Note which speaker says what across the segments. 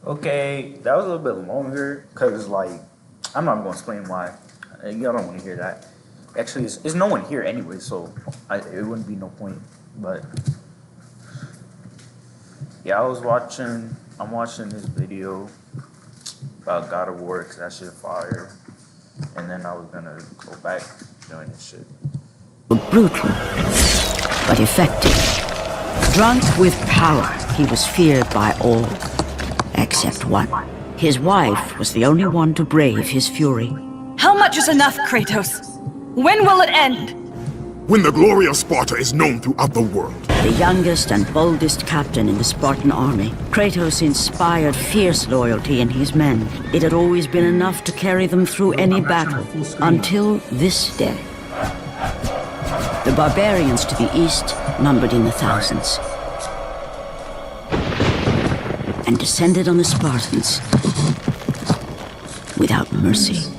Speaker 1: Okay, that was a little bit longer because, like, I'm not going to explain why. Y'all don't want to hear that. Actually, it's no one here anyway, so it wouldn't be no point. But yeah, I'm watching this video about God of War because that shit fire. And then I was gonna go back doing this shit.
Speaker 2: Brutal, but effective. Drunk with power, he was feared by all, except one. His wife was the only one to brave his fury.
Speaker 3: How much is enough, Kratos? When will it end?
Speaker 4: When the glory of Sparta is known throughout the world.
Speaker 2: The youngest and boldest captain in the Spartan army, Kratos inspired fierce loyalty in his men. It had always been enough to carry them through any battle, until this day. The barbarians to the east numbered in the thousands, and descended on the Spartans without mercy.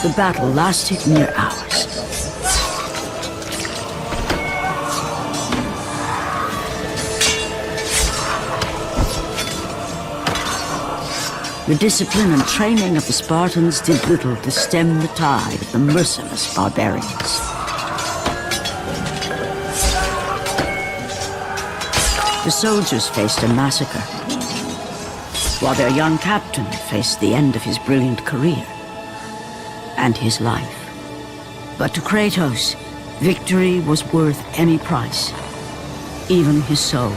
Speaker 2: The battle lasted near hours. The discipline and training of the Spartans did little to stem the tide of the merciless barbarians. The soldiers faced a massacre, while their young captain faced the end of his brilliant career and his life. But to Kratos, victory was worth any price, even his soul.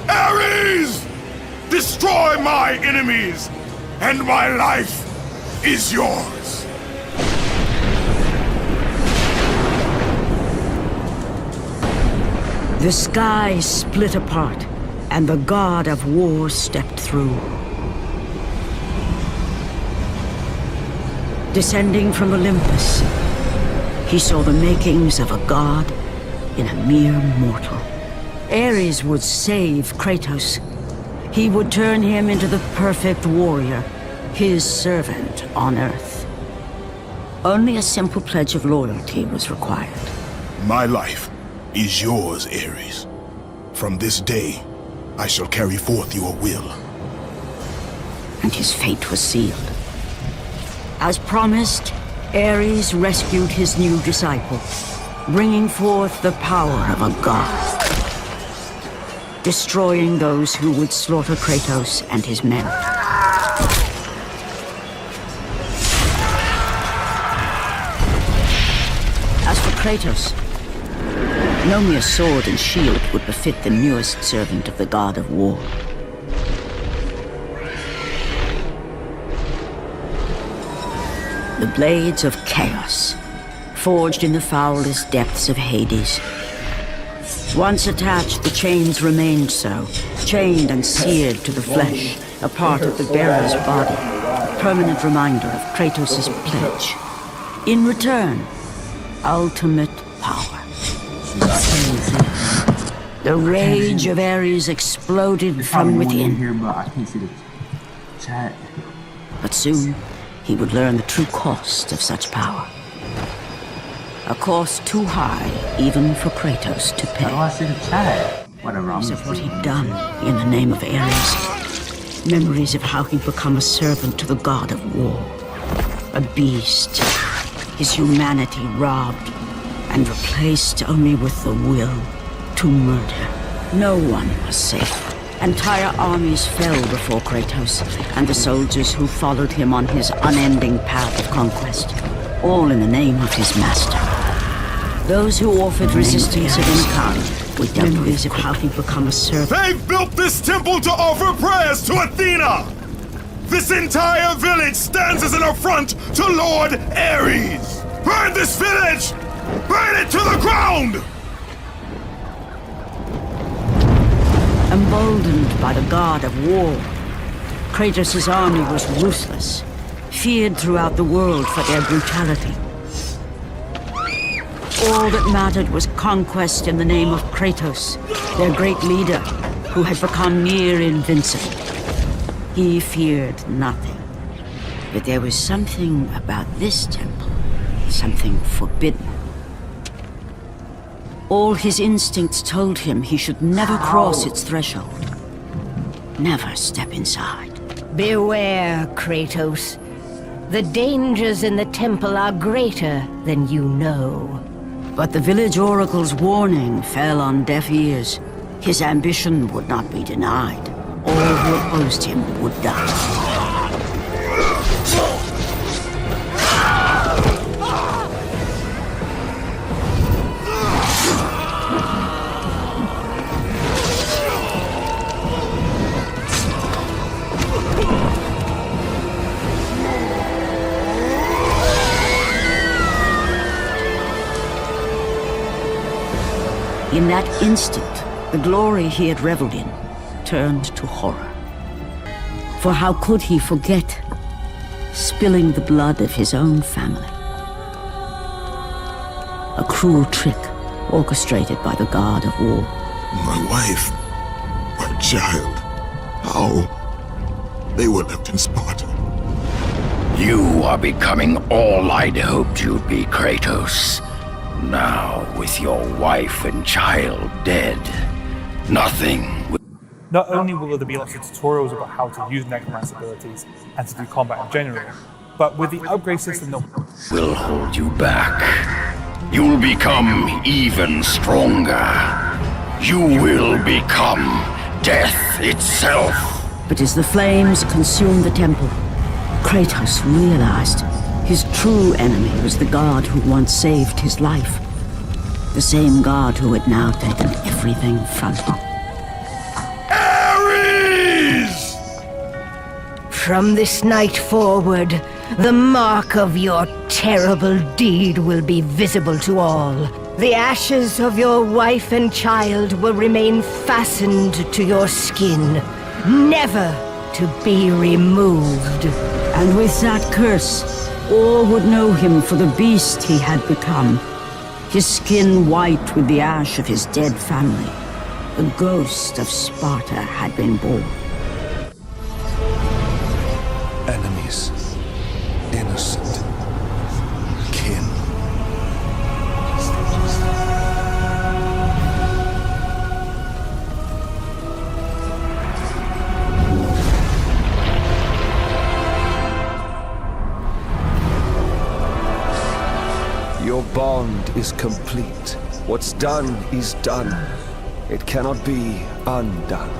Speaker 4: Ares! Destroy my enemies, and my life is yours.
Speaker 2: The sky split apart, and the god of war stepped through. Descending from Olympus, he saw the makings of a god in a mere mortal. Ares would save Kratos. He would turn him into the perfect warrior, his servant on Earth. Only a simple pledge of loyalty was required.
Speaker 4: My life is yours, Ares. From this day, I shall carry forth your will.
Speaker 2: And his fate was sealed. As promised, Ares rescued his new disciple, bringing forth the power of a god, destroying those who would slaughter Kratos and his men. As for Kratos, no mere sword and shield would befit the newest servant of the god of war. The blades of chaos, forged in the foulest depths of Hades. Once attached, the chains remained so, chained and seared to the flesh, a part of the bearer's body, a permanent reminder of Kratos' pledge. In return, ultimate power. The rage of Ares exploded from within. But soon, he would learn the true cost of such power. A cost too high even for Kratos to pay. Memories of what he'd done in the name of Ares. Memories of how he'd become a servant to the god of war. A beast. His humanity robbed and replaced only with the will to murder. No one was safe. Entire armies fell before Kratos and the soldiers who followed him on his unending path of conquest, all in the name of his master. Those who offered resistance of any kind were dealt with of how he'd become a servant.
Speaker 4: They've built this temple to offer prayers to Athena! This entire village stands as an affront to Lord Ares! Burn this village! Burn it to the ground!
Speaker 2: Emboldened by the god of war, Kratos' army was ruthless, feared throughout the world for their brutality. All that mattered was conquest in the name of Kratos, their great leader, who had become near invincible. He feared nothing. But there was something about this temple, something forbidden. All his instincts told him he should never cross its threshold. Never step inside.
Speaker 5: Beware, Kratos. The dangers in the temple are greater than you know.
Speaker 2: But the village oracle's warning fell on deaf ears. His ambition would not be denied. All who opposed him would die. In that instant, the glory he had reveled in turned to horror. For how could he forget spilling the blood of his own family? A cruel trick orchestrated by the god of war.
Speaker 4: My wife, my child, how? They were left in Sparta.
Speaker 6: You are becoming all I'd hoped you'd be, Kratos. Now, with your wife and child dead, nothing will...
Speaker 7: Not only will there be lots of tutorials about how to use Necromancer abilities and to do combat in general, but with the upgrade system that
Speaker 6: will hold you back. You'll become even stronger. You will become death itself.
Speaker 2: But as the flames consumed the temple, Kratos realized his true enemy was the god who once saved his life. The same god who had now taken everything from him.
Speaker 4: Ares!
Speaker 5: From this night forward, the mark of your terrible deed will be visible to all. The ashes of your wife and child will remain fastened to your skin, never to be removed.
Speaker 2: And with that curse, all would know him for the beast he had become. His skin white with the ash of his dead family. The ghost of Sparta had been born.
Speaker 8: Enemies. Innocent. Kin. Your bond is complete. What's done is done. It cannot be undone.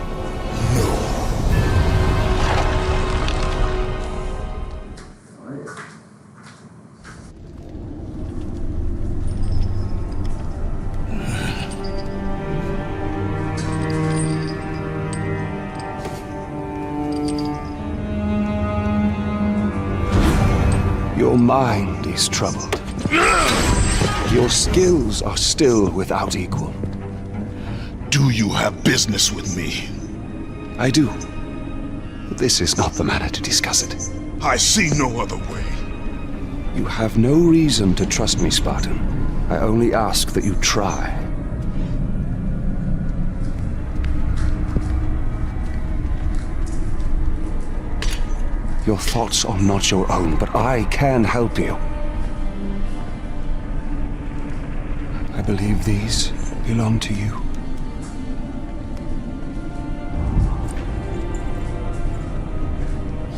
Speaker 8: Your mind is troubled. Your skills are still without equal.
Speaker 4: Do you have business with me?
Speaker 8: I do. This is not the manner to discuss it.
Speaker 4: I see no other way.
Speaker 8: You have no reason to trust me, Spartan. I only ask that you try. Your thoughts are not your own, but I can help you. I believe these belong to you.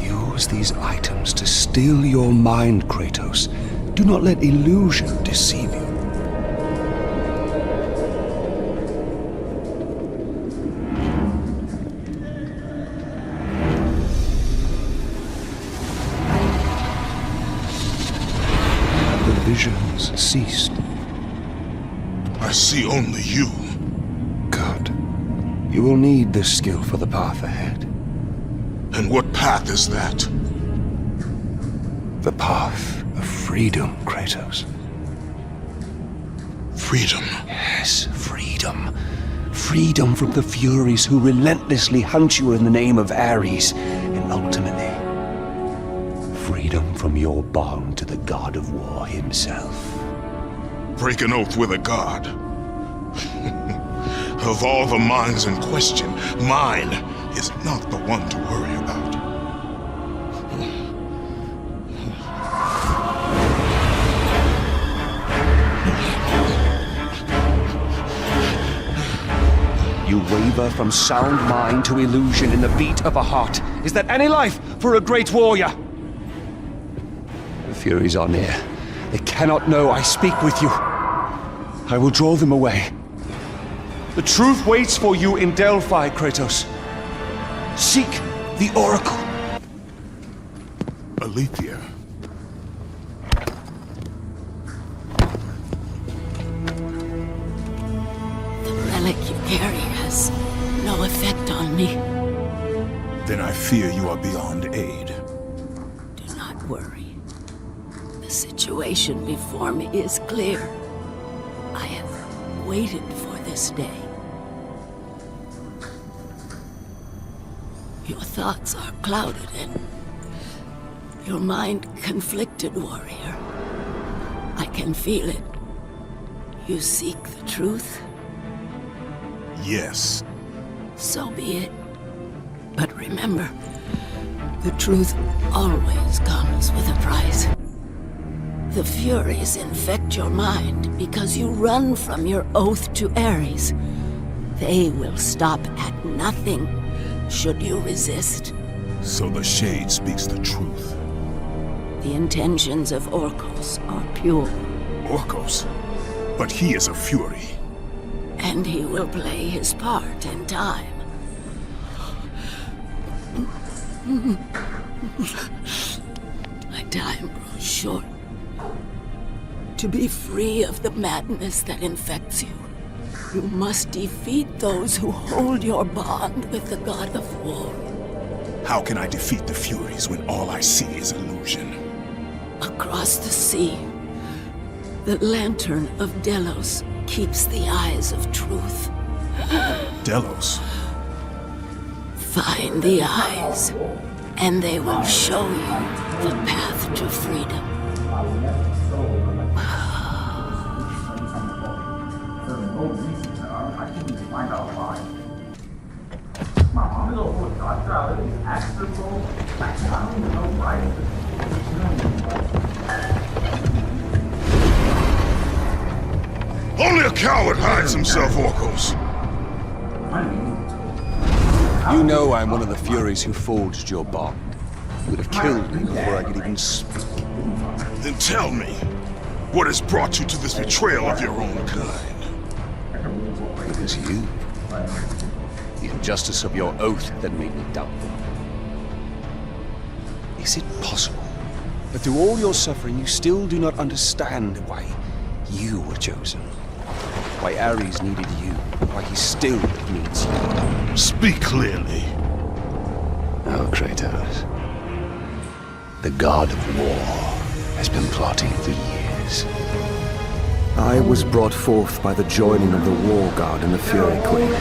Speaker 8: Use these items to still your mind, Kratos. Do not let illusion deceive you. The visions ceased.
Speaker 4: I see only you.
Speaker 8: Good. You will need this skill for the path ahead.
Speaker 4: And what path is that?
Speaker 8: The path of freedom, Kratos.
Speaker 4: Freedom.
Speaker 8: Yes, freedom. Freedom from the Furies who relentlessly hunt you in the name of Ares, and ultimately, freedom from your bond to the god of war himself.
Speaker 4: Break an oath with a god. Of all the minds in question, mine is not the one to worry about.
Speaker 8: You waver from sound mind to illusion in the beat of a heart. Is that any life for a great warrior? The Furies are near. They cannot know I speak with you. I will draw them away. The truth waits for you in Delphi, Kratos. Seek the Oracle.
Speaker 4: Alethea.
Speaker 2: The relic you carry has no effect on me.
Speaker 4: Then I fear you are beyond aid.
Speaker 2: Do not worry. The situation before me is clear. I have waited for this day. Your thoughts are clouded and your mind conflicted, warrior. I can feel it. You seek the truth?
Speaker 4: Yes.
Speaker 2: So be it. But remember, the truth always comes with a price. The Furies infect your mind because you run from your oath to Ares. They will stop at nothing should you resist.
Speaker 4: So the Shade speaks the truth.
Speaker 2: The intentions of Orcos are pure.
Speaker 4: Orcos? But he is a Fury.
Speaker 2: And he will play his part in time. My time grows short. To be free of the madness that infects you, you must defeat those who hold your bond with the god of war.
Speaker 4: How can I defeat the Furies when all I see is illusion?
Speaker 2: Across the sea, the lantern of Delos keeps the eyes of truth.
Speaker 4: Delos?
Speaker 2: Find the eyes, and they will show you the path to freedom.
Speaker 4: Only a coward hides himself, Orcos.
Speaker 8: You know I'm one of the Furies who forged your bond. You would have killed me before I could even speak.
Speaker 4: Then tell me, what has brought you to this betrayal of your own kind?
Speaker 8: It was you. The injustice of your oath that made me doubtful. Is it possible that through all your suffering you still do not understand why you were chosen? Why Ares needed you? Why he still needs you?
Speaker 4: Speak clearly.
Speaker 6: Oh, Kratos. The god of war has been plotting for years.
Speaker 8: I was brought forth by the joining of the War God and the Fury Queen.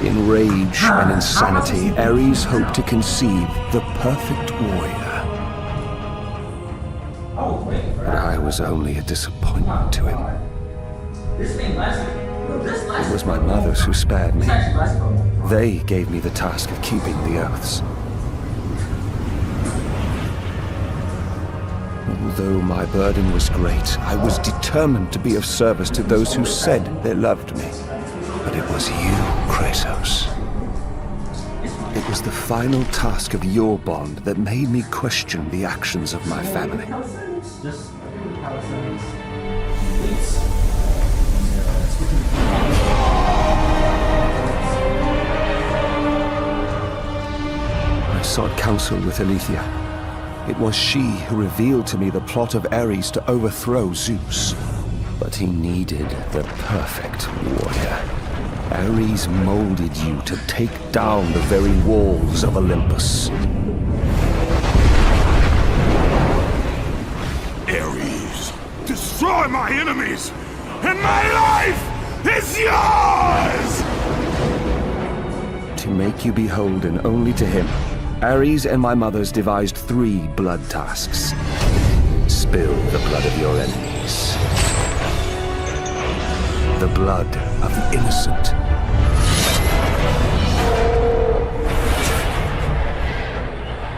Speaker 8: In rage and insanity, Ares hoped to conceive the perfect warrior. But I was only a disappointment to him. It was my mothers who spared me. They gave me the task of keeping the oaths. Although my burden was great, I was determined to be of service to those who said they loved me. But it was you, Kratos. It was the final task of your bond that made me question the actions of my family. I sought counsel with Alethea. It was she who revealed to me the plot of Ares to overthrow Zeus. But he needed the perfect warrior. Ares molded you to take down the very walls of Olympus.
Speaker 4: Ares, destroy my enemies, and my life is yours!
Speaker 8: To make you beholden only to him, Ares and my mothers devised 3 blood tasks. Spill the blood of your enemies. The blood of the innocent.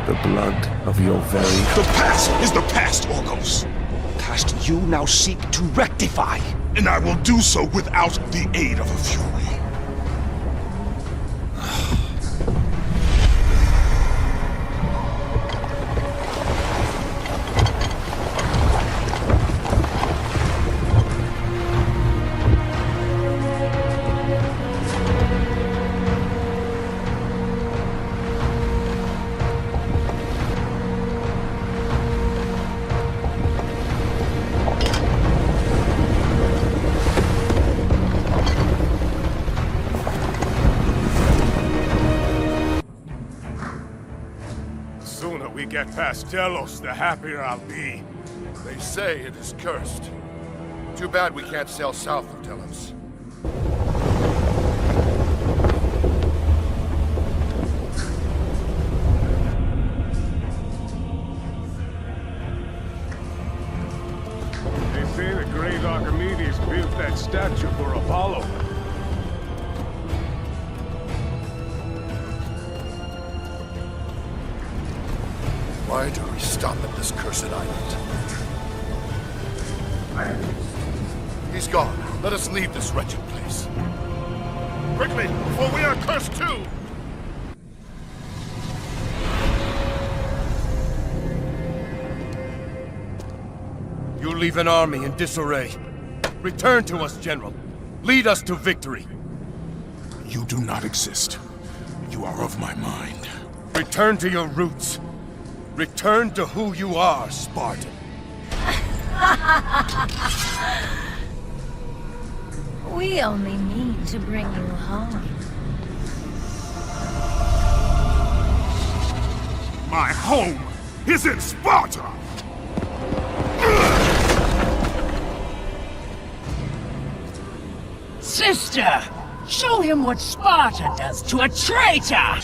Speaker 8: The blood of your very...
Speaker 4: The past is the past, Orcos.
Speaker 8: Past you now seek to rectify.
Speaker 4: And I will do so without the aid of a Fury. The sooner we get past Delos, the happier I'll be.
Speaker 9: They say it is cursed. Too bad we can't sail south of Delos.
Speaker 10: They say the great Archimedes built that statue for Apollo.
Speaker 9: Why do we stop at this cursed island? He's gone. Let us leave this wretched place.
Speaker 4: Quickly, before we are cursed too!
Speaker 6: You leave an army in disarray. Return to us, General. Lead us to victory.
Speaker 4: You do not exist. You are of my mind.
Speaker 6: Return to your roots. Return to who you are, Spartan.
Speaker 5: We only mean to bring you home.
Speaker 4: My home is in Sparta!
Speaker 11: Sister, show him what Sparta does to a traitor!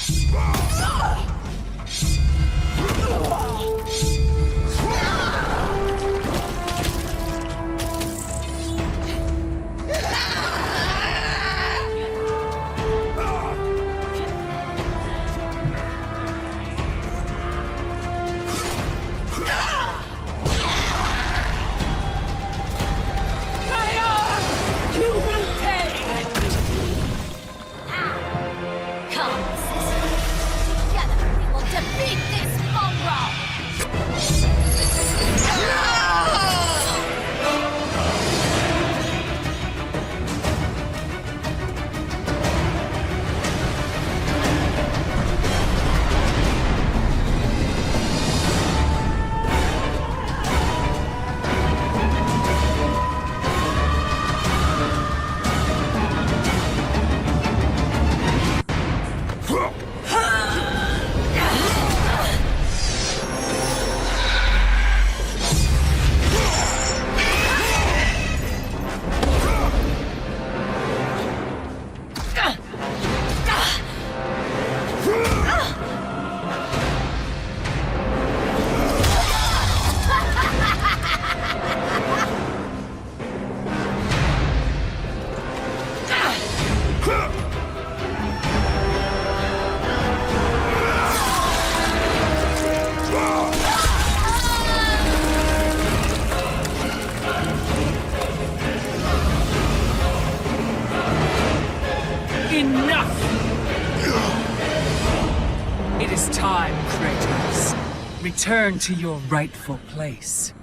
Speaker 12: It is time, Kratos. Return to your rightful place.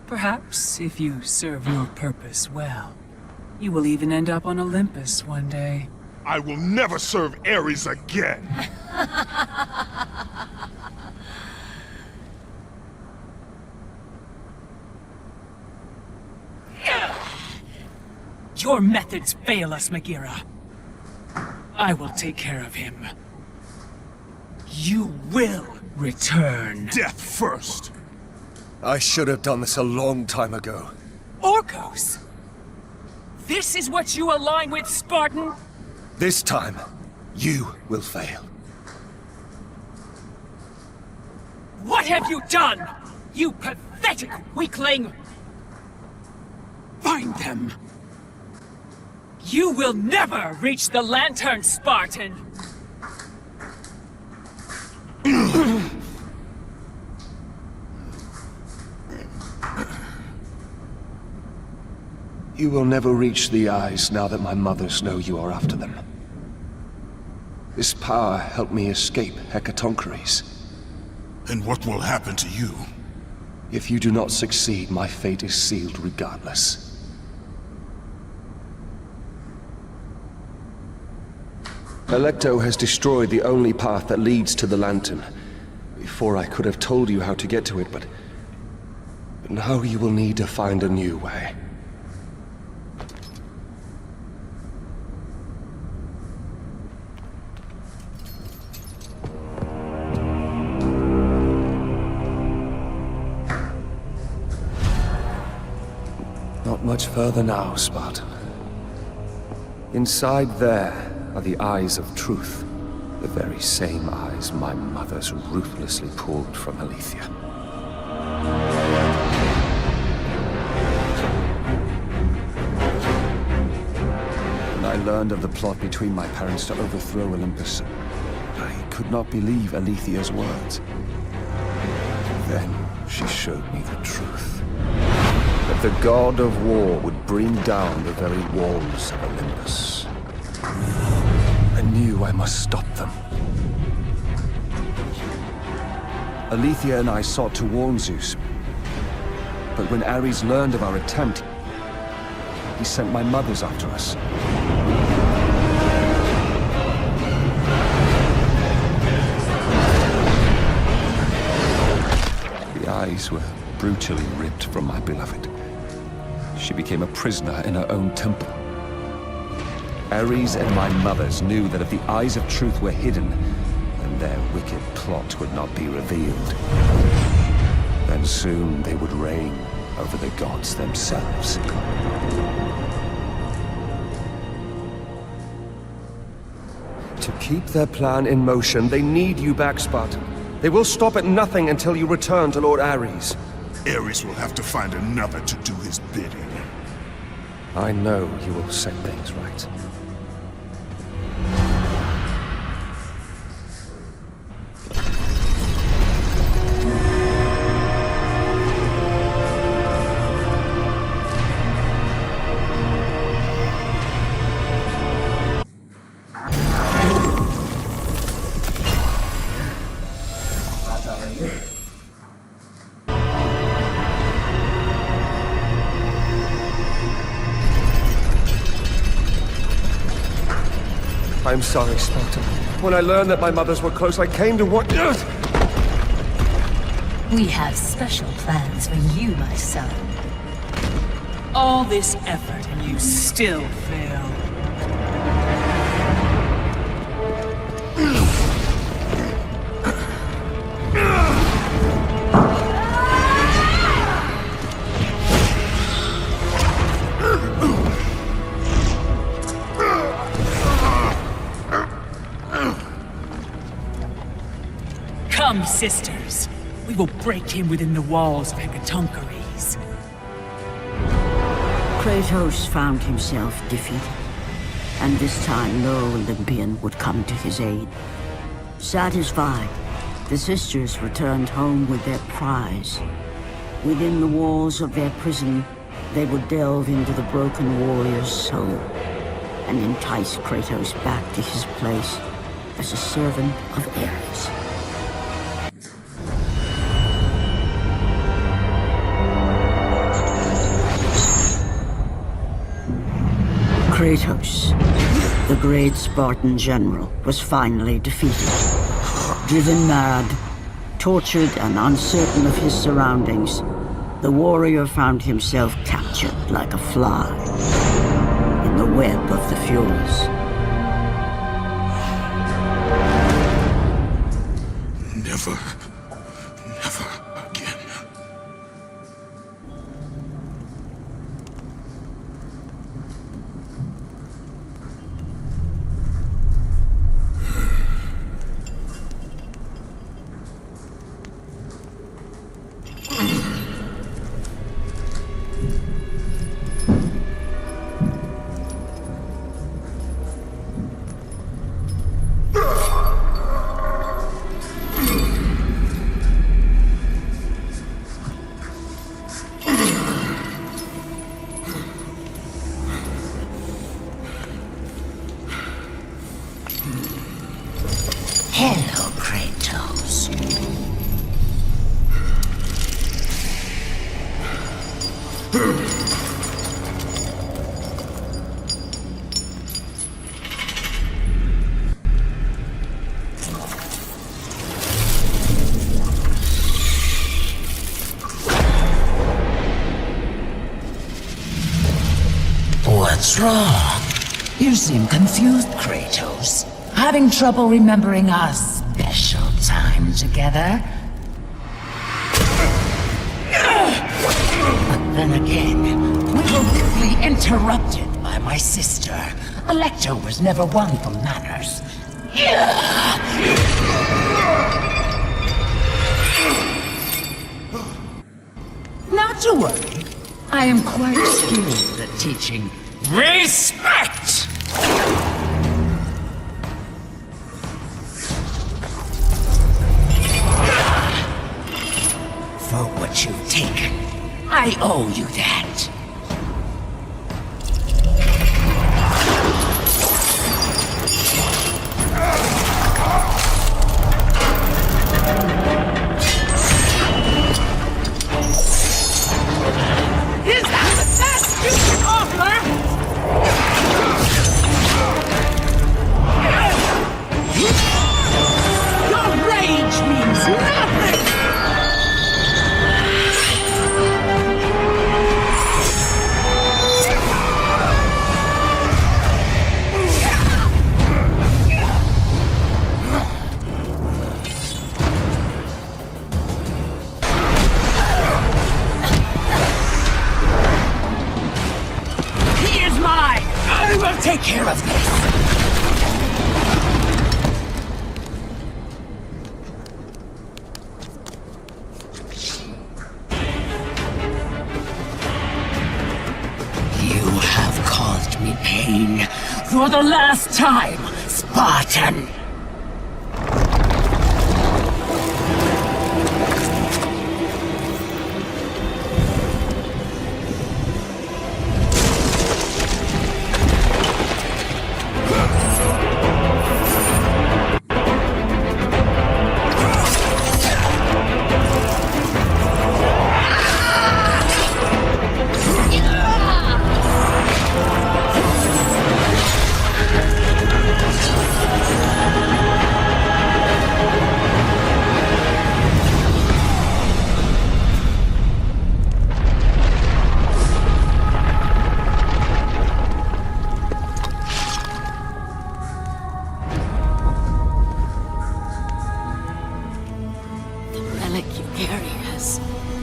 Speaker 12: Perhaps, if you serve your purpose well, you will even end up on Olympus one day.
Speaker 4: I will never serve Ares again!
Speaker 12: Your methods fail us, Megira. I will take care of him. You will return.
Speaker 4: Death first!
Speaker 8: I should have done this a long time ago.
Speaker 12: Orcos! This is what you align with, Spartan?
Speaker 8: This time, you will fail.
Speaker 12: What have you done? You pathetic weakling! Find them! You will never reach the Lantern, Spartan!
Speaker 8: You will never reach the eyes now that my mothers know you are after them. This power helped me escape Hecatoncheires.
Speaker 4: And what will happen to you?
Speaker 8: If you do not succeed, my fate is sealed regardless. Alecto has destroyed the only path that leads to the Lantern. Before I could have told you how to get to it, but now you will need to find a new way. Not much further now, Spartan. Inside there are the eyes of truth. The very same eyes my mothers ruthlessly pulled from Aletheia. When I learned of the plot between my parents to overthrow Olympus, I could not believe Aletheia's words. Then she showed me the truth. That the god of war would bring down the very walls of Olympus. I knew I must stop them. Aletheia and I sought to warn Zeus. But when Ares learned of our attempt, he sent my mothers after us. The eyes were brutally ripped from my beloved. She became a prisoner in her own temple. Ares and my mothers knew that if the eyes of truth were hidden, then their wicked plot would not be revealed. Then soon they would reign over the gods themselves. To keep their plan in motion, they need you back, Spartan. They will stop at nothing until you return to Lord Ares.
Speaker 4: Ares will have to find another to do his bidding.
Speaker 8: I know you will set things right. I'm sorry, Spartan. When I learned that my mothers were close, I came to warn...
Speaker 13: We have special plans for you, my son.
Speaker 12: All this effort and you still fail. Come, sisters. We will break him within the walls of Hecatoncheires.
Speaker 2: Kratos found himself defeated, and this time no Olympian would come to his aid. Satisfied, the sisters returned home with their prize. Within the walls of their prison, they would delve into the broken warrior's soul and entice Kratos back to his place as a servant of Ares. Kratos, the great Spartan general, was finally defeated. Driven mad, tortured and uncertain of his surroundings, the warrior found himself captured like a fly in the web of the Furies.
Speaker 4: Never again.
Speaker 11: What's wrong? You seem confused, Kratos. Having trouble remembering our special time together? But then again, we were rudely interrupted by my sister. Alecto was never one for manners. Not to worry. I am quite skilled at teaching respect! For what you've taken, I owe you that. Is that the best you can offer? Your rage means nothing! He is mine! I will take care of this! You have caused me pain for the last time, Spartan!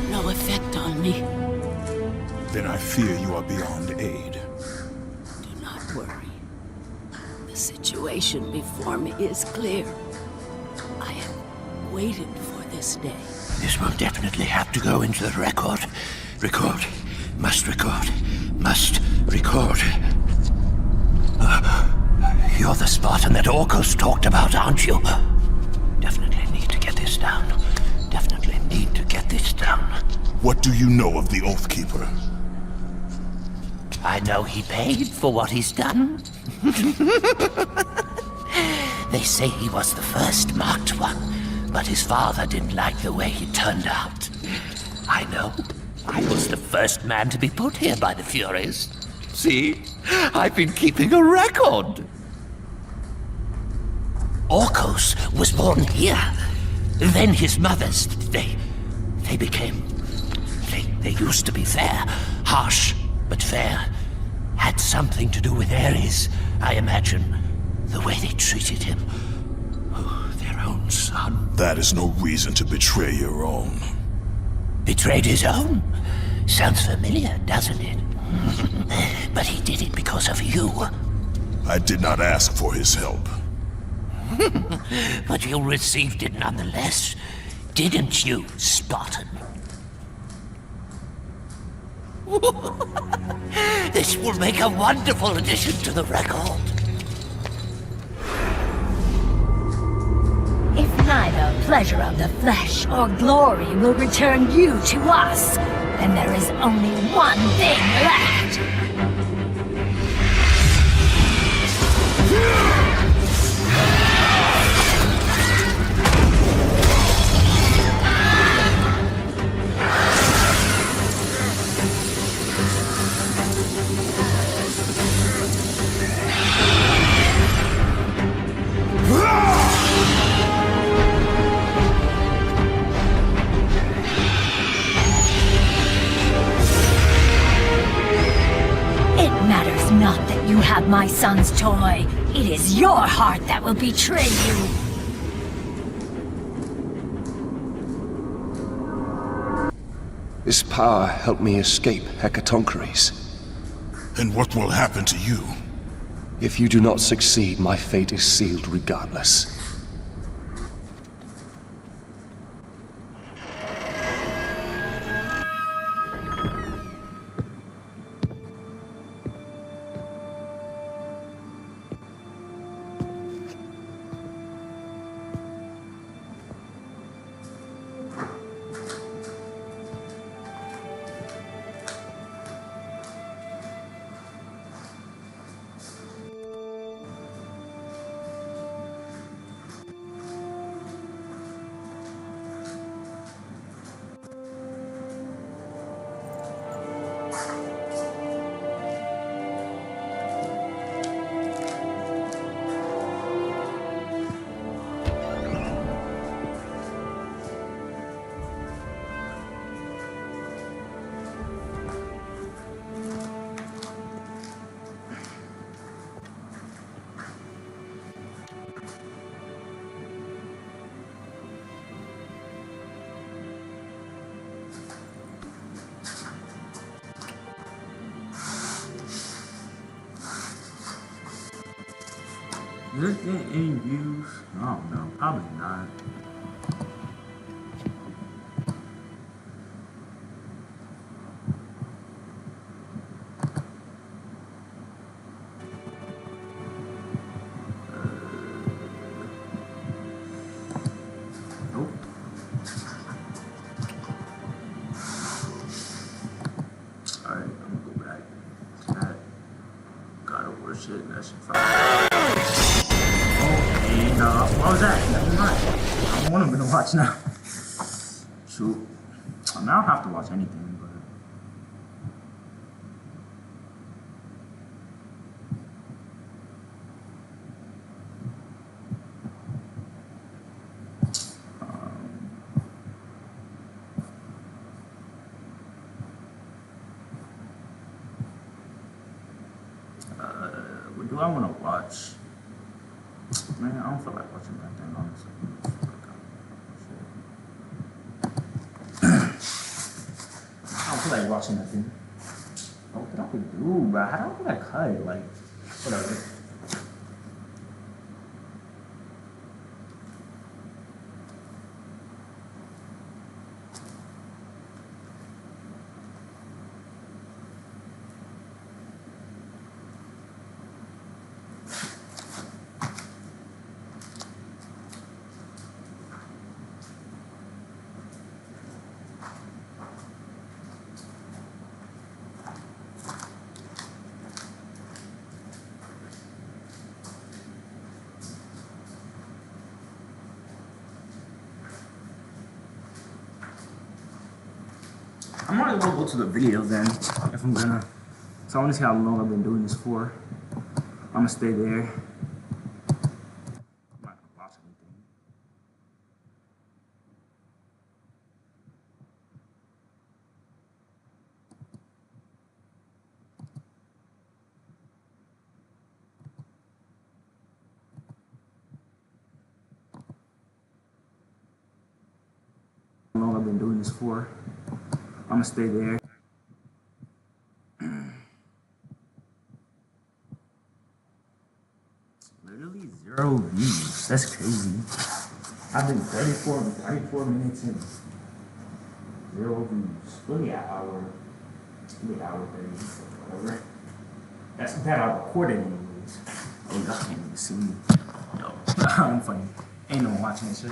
Speaker 2: no effect on me.
Speaker 4: Then I fear you are beyond aid.
Speaker 2: Do not worry. The situation before me is clear. I have waited for this day.
Speaker 6: This will definitely have to go into the record. Record. Must record. Must record. You're the Spartan that Orcus talked about, aren't you? Definitely need to get this down. Definitely need to get this down.
Speaker 4: What do you know of the Oathkeeper?
Speaker 6: I know he paid for what he's done. They say he was the first marked one, but his father didn't like the way he turned out. I know. I was the first man to be put here by the Furies. See? I've been keeping a record. Orcus was born here. Then his mothers, they became... They used to be fair. Harsh, but fair. Had something to do with Ares, I imagine. The way they treated him. Oh, their own son.
Speaker 4: That is no reason to betray your own.
Speaker 6: Betrayed his own? Sounds familiar, doesn't it? But he did it because of you.
Speaker 4: I did not ask for his help.
Speaker 6: But you received it nonetheless, didn't you, Spartan? This will make a wonderful addition to the record.
Speaker 13: If neither pleasure of the flesh or glory will return you to us, then there is only one thing left. matters not that you have my son's toy. It is your heart that will betray you.
Speaker 8: This power helped me escape Hecatoncheires.
Speaker 4: And what will happen to you?
Speaker 8: If you do not succeed, my fate is sealed regardless.
Speaker 1: Is this getting any views? I don't know. Probably not. Nope. Alright, I'm gonna go back to that. God of War shit. That shit fire. And what was that? Never mind. I don't want him to watch now. Shoot. I mean, I don't have to watch anything, but what do I want to watch? Man, I don't feel like watching that thing, honestly. I don't feel like watching that thing. What did I do, bro? How do I cut it? Like, whatever. I might as well go to the video then, if I'm gonna. So I want to see how long I've been doing this for. I'm gonna stay there. I'm not gonna watch anything. How long I've been doing this for. I'm gonna stay there. Literally 0 views. That's crazy. I've been 34 minutes in. 0 views. Really an hour. Really an hour 30. Whatever. That's that I recorded anyways. Oh, y'all can't even see me. Yo, I'm funny. Ain't no one watching this shit.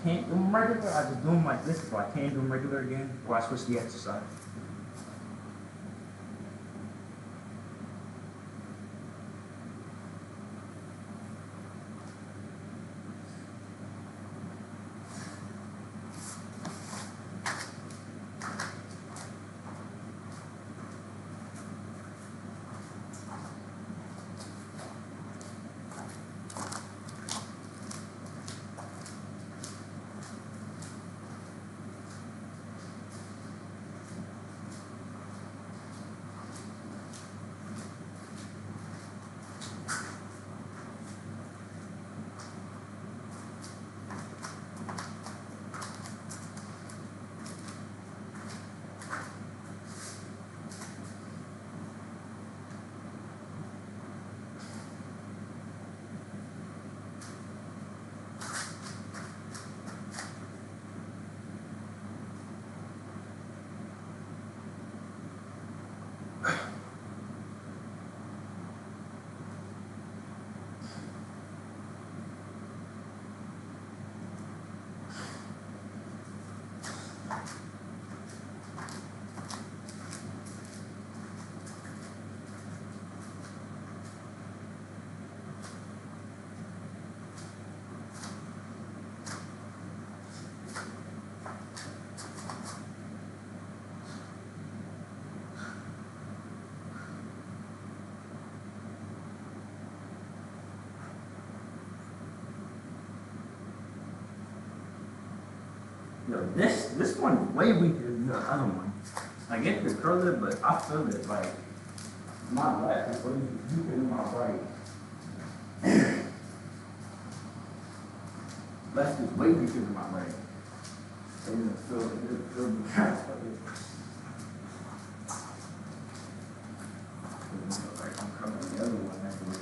Speaker 1: can't do them regular, I just do them like this. If I can't do them regular again, or I switch the exercise. Yo, this one's way weaker than the other one. I get the curler, but I feel it like my left is way weaker than my right. Left is way weaker than my right. I didn't feel it. It feel like I'm covering the other one afterwards.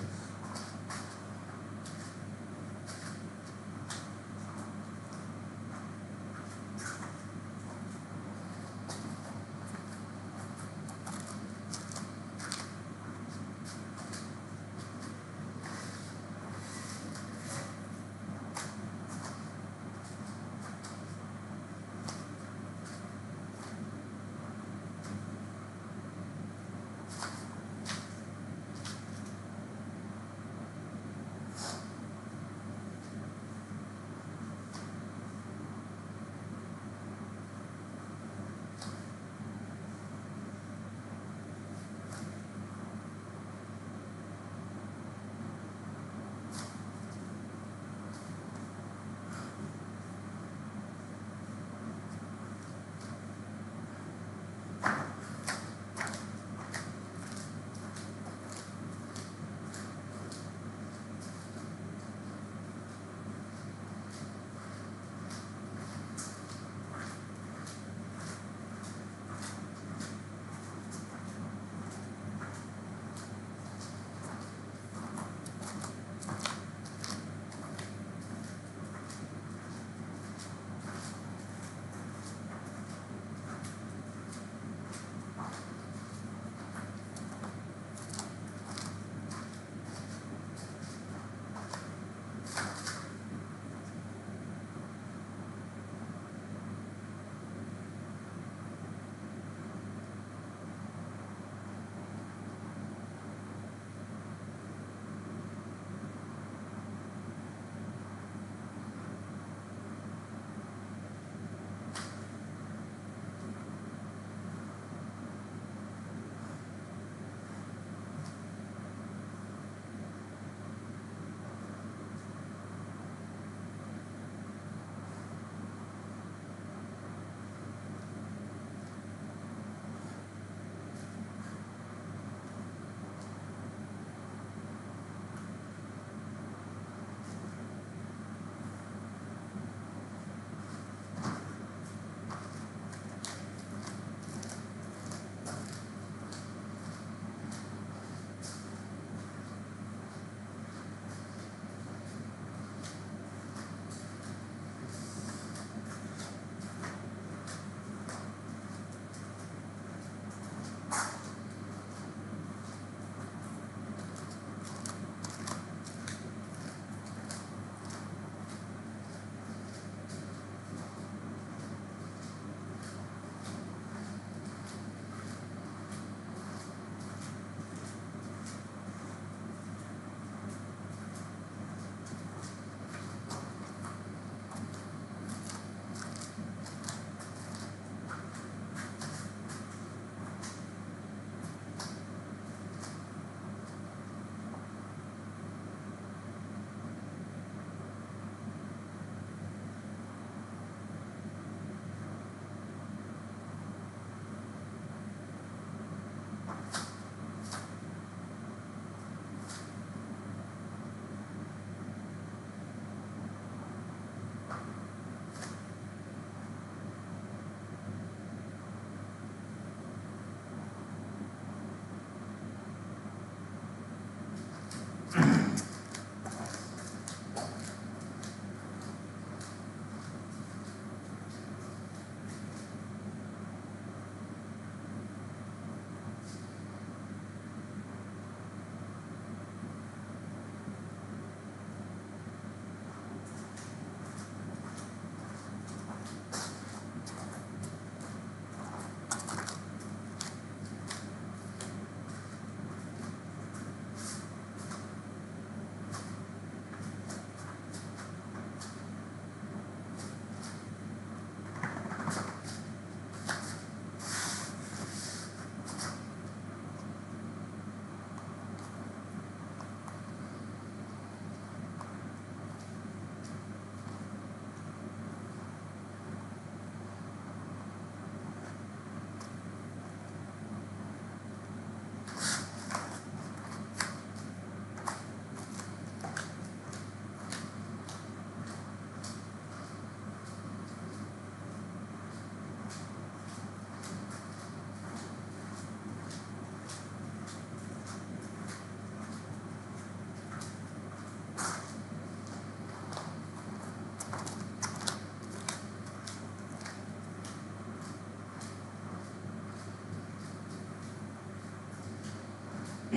Speaker 1: I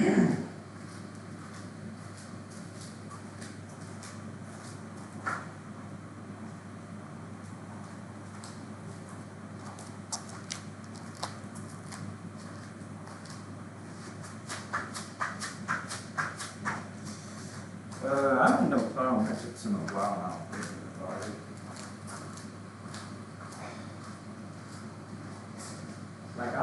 Speaker 1: haven't done plyometrics in a while now. Like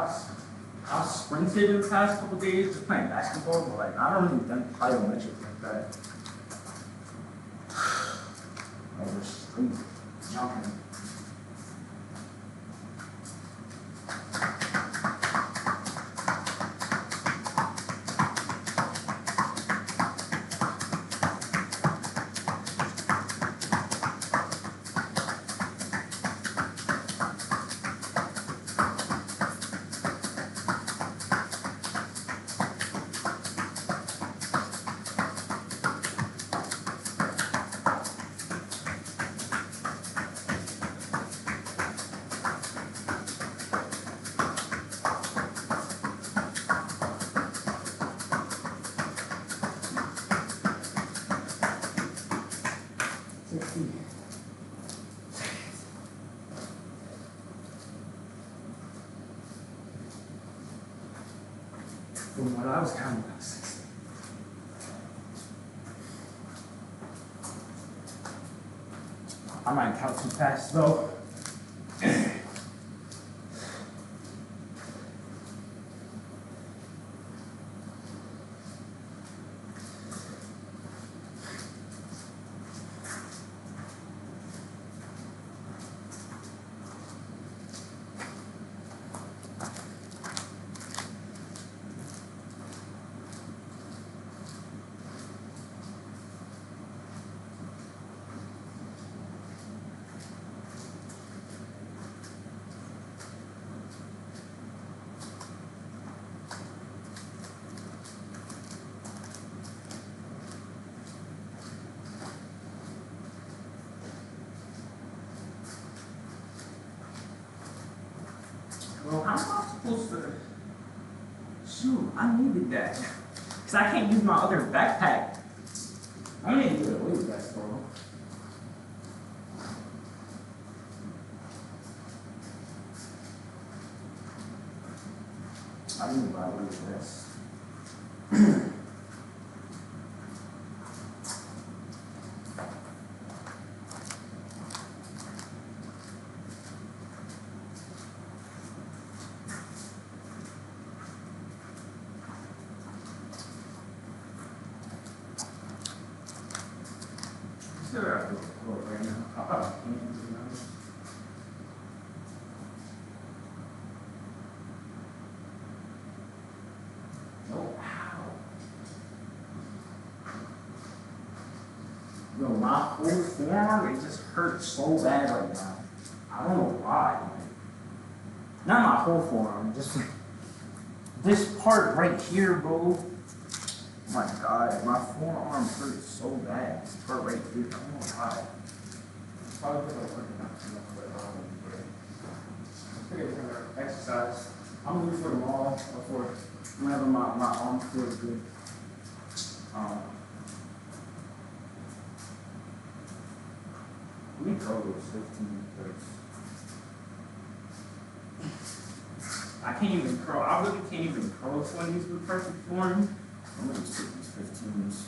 Speaker 1: I've sprinted in the past couple days just playing basketball, but like I don't really done plyometrics like that. Like just straight jumping. From what I was counting, about 60. I might count too fast though. Well, how am I supposed to? Shoot, I needed that. Because I can't use my other backpack. I need to get away with that, bro. I need to buy away with this. Still gotta do it right now. I probably can't, to be honest. Oh, ow. Yo, my whole forearm, it just hurts so bad right now. I don't know why. Not my whole forearm, just this part right here, bro. Oh my god, my forearm hurts so bad. This part right here, I don't know why. Probably because I'm working out too much, but let's take a exercise. I'm gonna do for tomorrow before whenever my arm feels good. Let me curl those 15 first. I can't even curl. I really can't even curl 20s with perfect form. I'm gonna just take these 15s.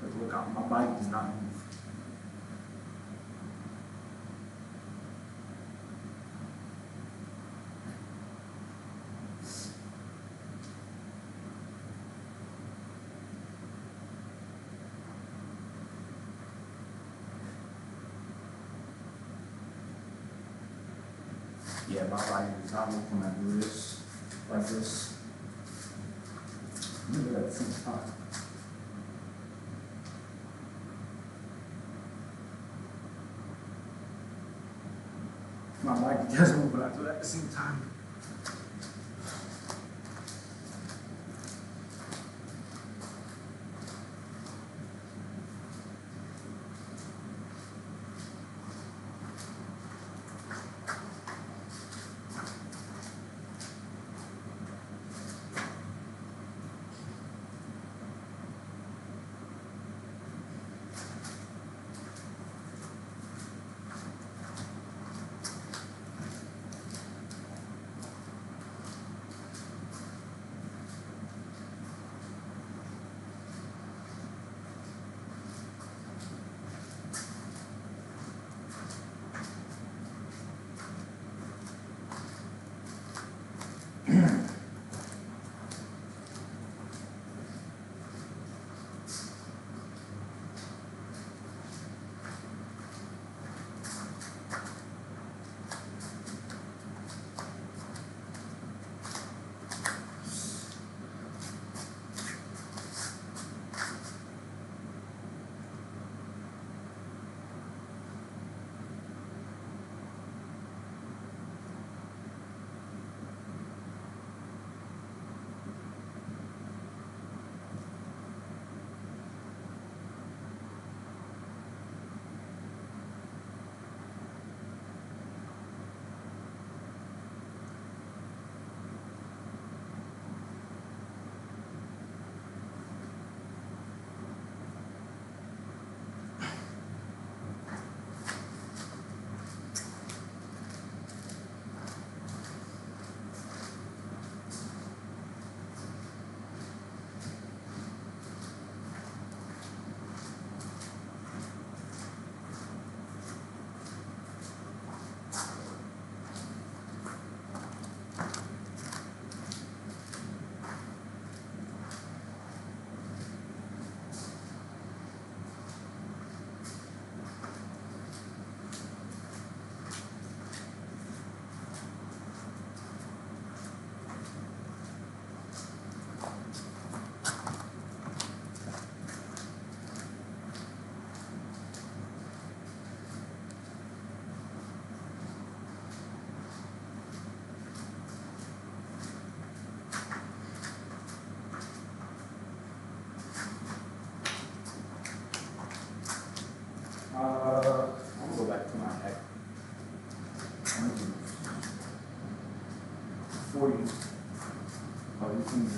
Speaker 1: But look, my body does not move. Yeah, my body does not move when I do this, like this. Do that at the same time. My body does move, but I do that at the same time. Oh, you can.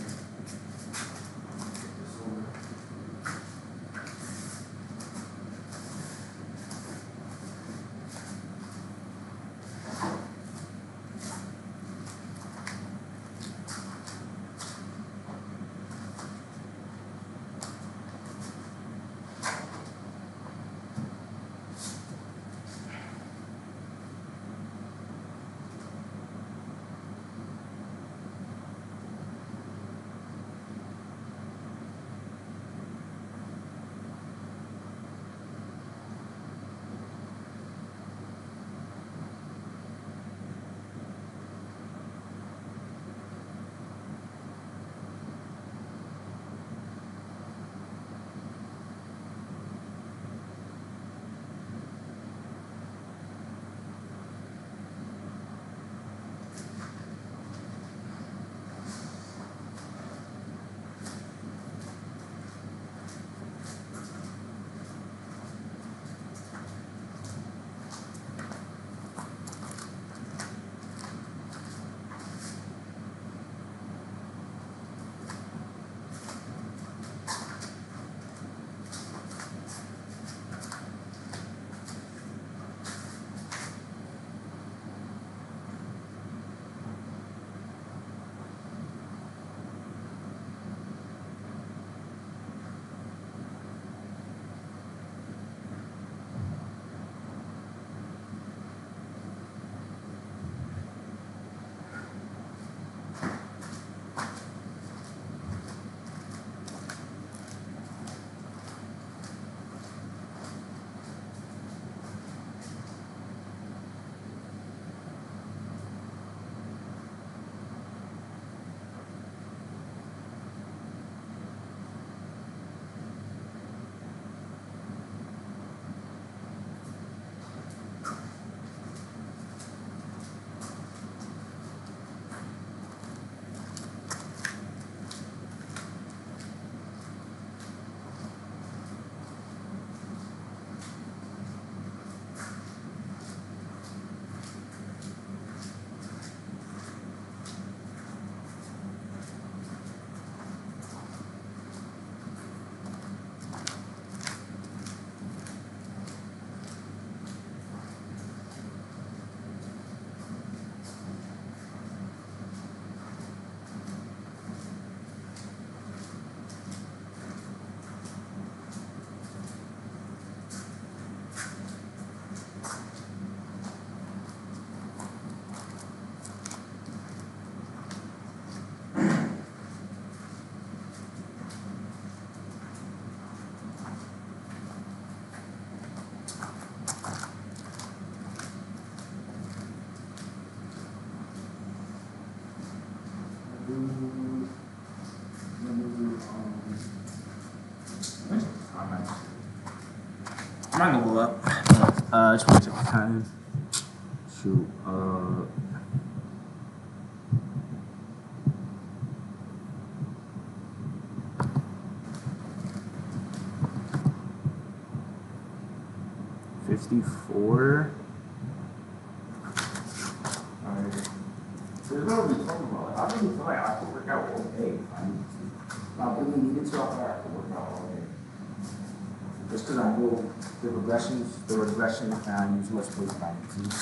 Speaker 1: I'm not gonna go up. I just want to check the time. Shoot. 54. Alright. There's no reason talking about it. I really feel like I have to work out all day. I really needed to. I feel like I have to work out all day. Just because I know the regressions, and I use less weight than I need to.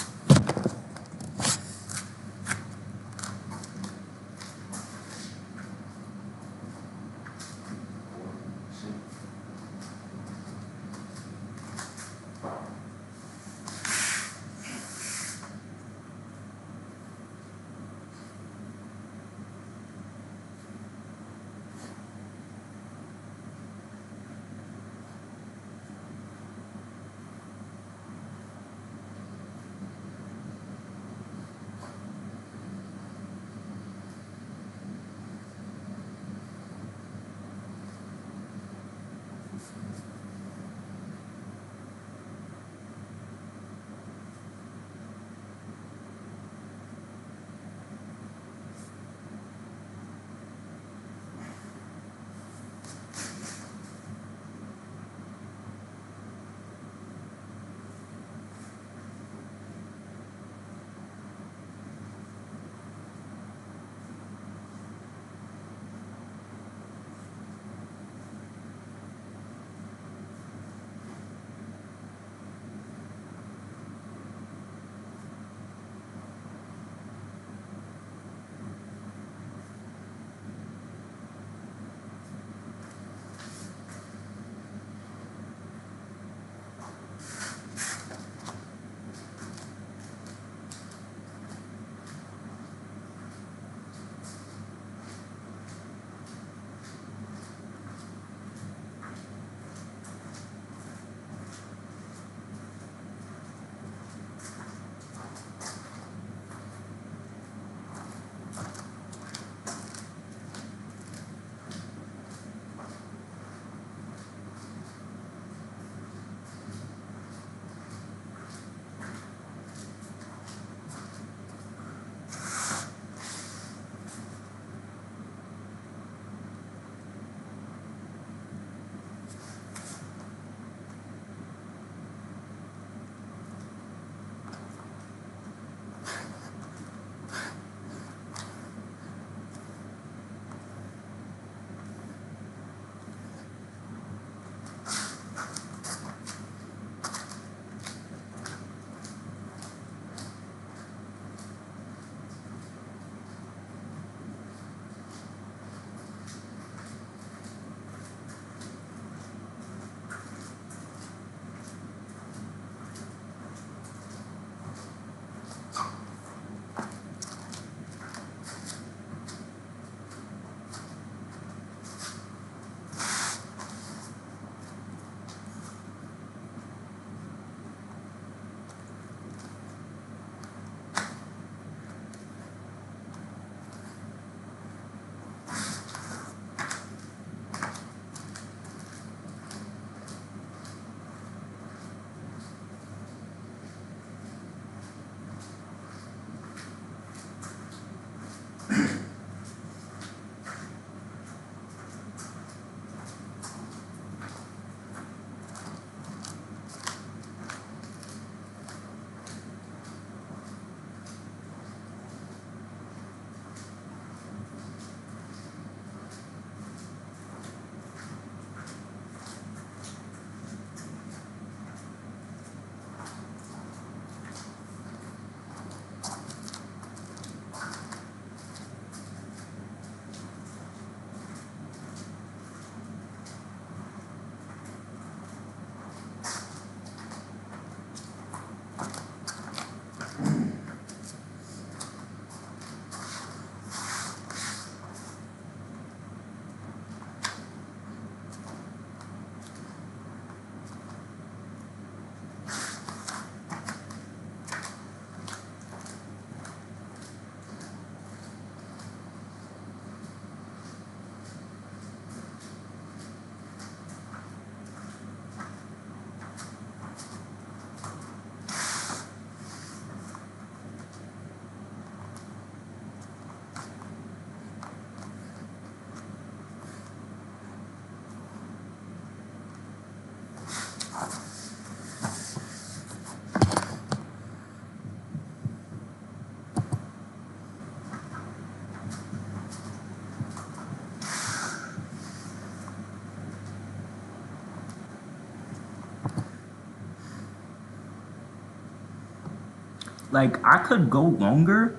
Speaker 1: like I could go longer,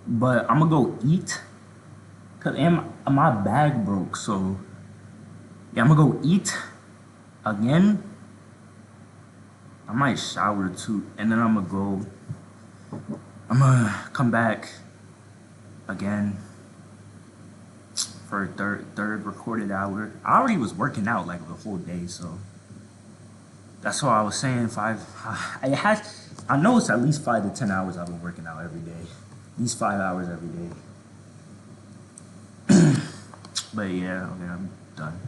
Speaker 1: but I'm gonna go eat. Cause my bag broke, so yeah, I'm gonna go eat again. I might shower too, and then I'm gonna come back again for a third recorded hour. I already was working out like the whole day, so that's why I was saying I know it's at least 5 to 10 hours I've been working out every day. At least 5 hours every day. But yeah, okay, I'm done.